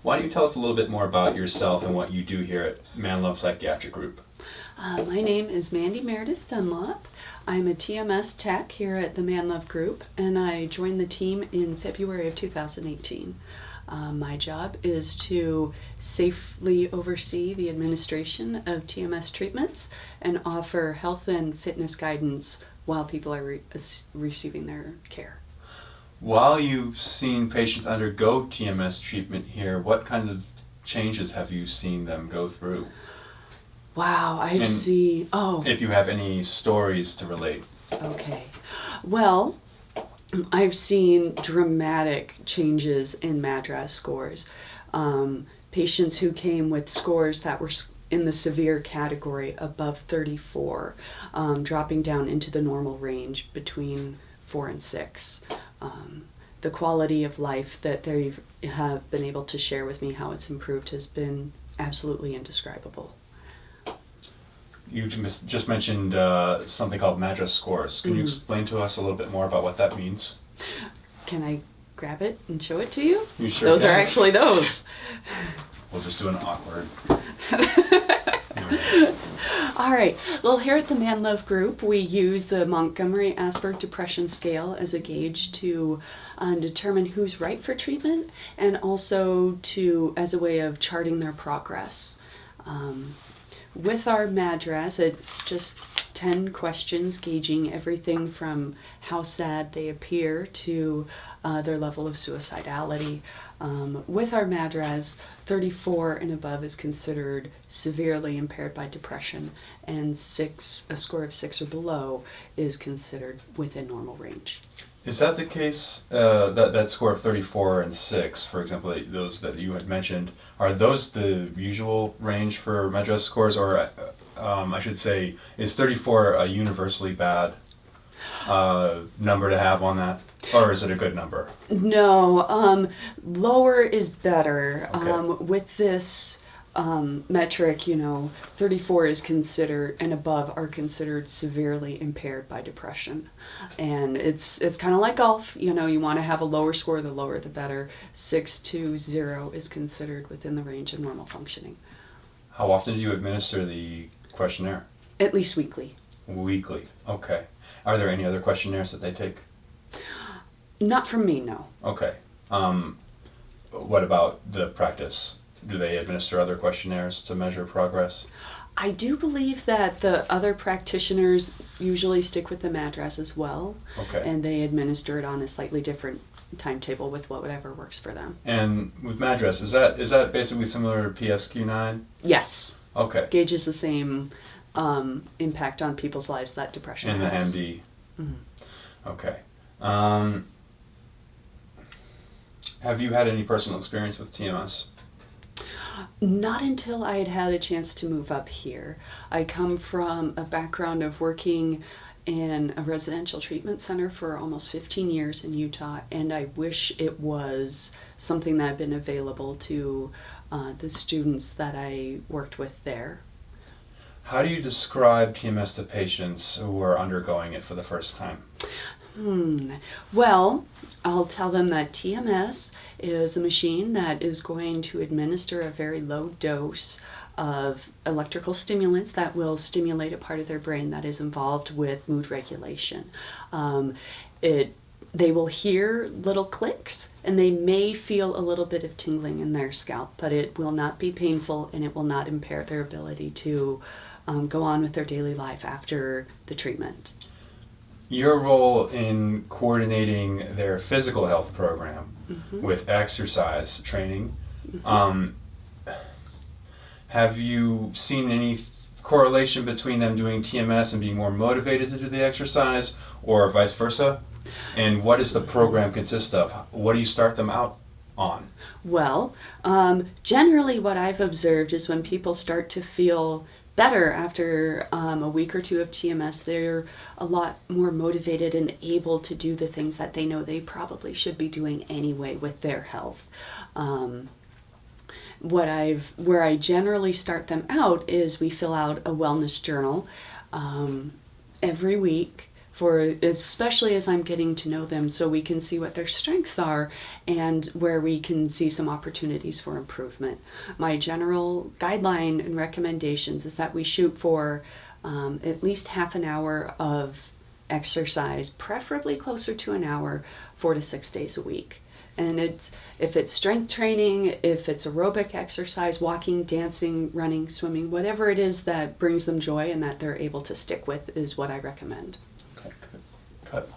Why don't you tell us a little bit more about yourself and what you do here at Manlove Psychiatric Group? My name is Mandy Meredith-Dunlop. I'm a TMS tech here at the Manlove Group, and I joined the team in February of 2018. My job is to safely oversee the administration of TMS treatments and offer health and fitness guidance while people are receiving their care. While you've seen patients undergo TMS treatment here, what kind of changes have you seen them go through? Wow, And seen, if you have any stories to relate. okay. Well, I've seen dramatic changes in MADRS scores. Patients who came with scores that were in the severe category above 34, dropping down into the normal range between 4 and 6. The quality of life that they have been able to share with me, how it's improved, has been absolutely indescribable. You just mentioned something called MADRS scores. Can you explain to us a little bit more about what that means? Can I grab it and show it to you? You sure Those can. are actually those. We'll just do an awkward. All right. Well, here at the Manlove Group, we use the Montgomery-Åsberg Depression Scale as a gauge to determine who's right for treatment, and also as a way of charting their progress. With our MADRS, it's just 10 questions gauging everything from how sad they appear to their level of suicidality. With our MADRS, 34 and above is considered severely impaired by depression, and a score of 6 or below is considered within normal range. Is that the case, that score of 34 and 6, for example, those that you had mentioned, are those the usual range for MADRS scores, or I should say, is 34 a universally bad number to have on that, or is it a good number? No, lower is better. Okay. With this metric, 34 is considered, and above are considered severely impaired by depression. And it's kind of like golf, you want to have a lower score, the lower the better. 6 to 0 is considered within the range of normal functioning. How often do you administer the questionnaire? At least weekly. Weekly, okay. Are there any other questionnaires that they take? Not from me, no. Okay. What about the practice? Do they administer other questionnaires to measure progress? I do believe that the other practitioners usually stick with the MADRS as well. Okay. And they administer it on a slightly different timetable with whatever works for them. And with MADRS, is that basically similar to PSQ-9? Yes. Okay. Gauges the same impact on people's lives that depression And the has. MD. Mm-hmm. Okay. Have you had any personal experience with TMS? Not until I had had a chance to move up here. I come from a background of working in a residential treatment center for almost 15 years in Utah, and I wish it was something that had been available to the students that I worked with there. How do you describe TMS to patients who are undergoing it for the first time? Well, I'll tell them that TMS is a machine that is going to administer a very low dose of electrical stimulants that will stimulate a part of their brain that is involved with mood regulation. They will hear little clicks, and they may feel a little bit of tingling in their scalp, but it will not be painful, and it will not impair their ability to go on with their daily life after the treatment. Your role in coordinating their physical health program with exercise training, have you seen any correlation between them doing TMS and being more motivated to do the exercise, or vice versa? And what does the program consist of? What do you start them out on? Well, generally what I've observed is when people start to feel better after a week or two of TMS, they're a lot more motivated and able to do the things that they know they probably should be doing anyway with their health. Where I generally start them out is we fill out a wellness journal every week for especially as I'm getting to know them, so we can see what their strengths are and where we can see some opportunities for improvement. My general guideline and recommendations is that we shoot for at least half an hour of exercise, preferably closer to an hour, 4 to 6 days a week. And if it's strength training, if it's aerobic exercise, walking, dancing, running, swimming, whatever it is that brings them joy and that they're able to stick with is what I recommend. Okay, good. Cut.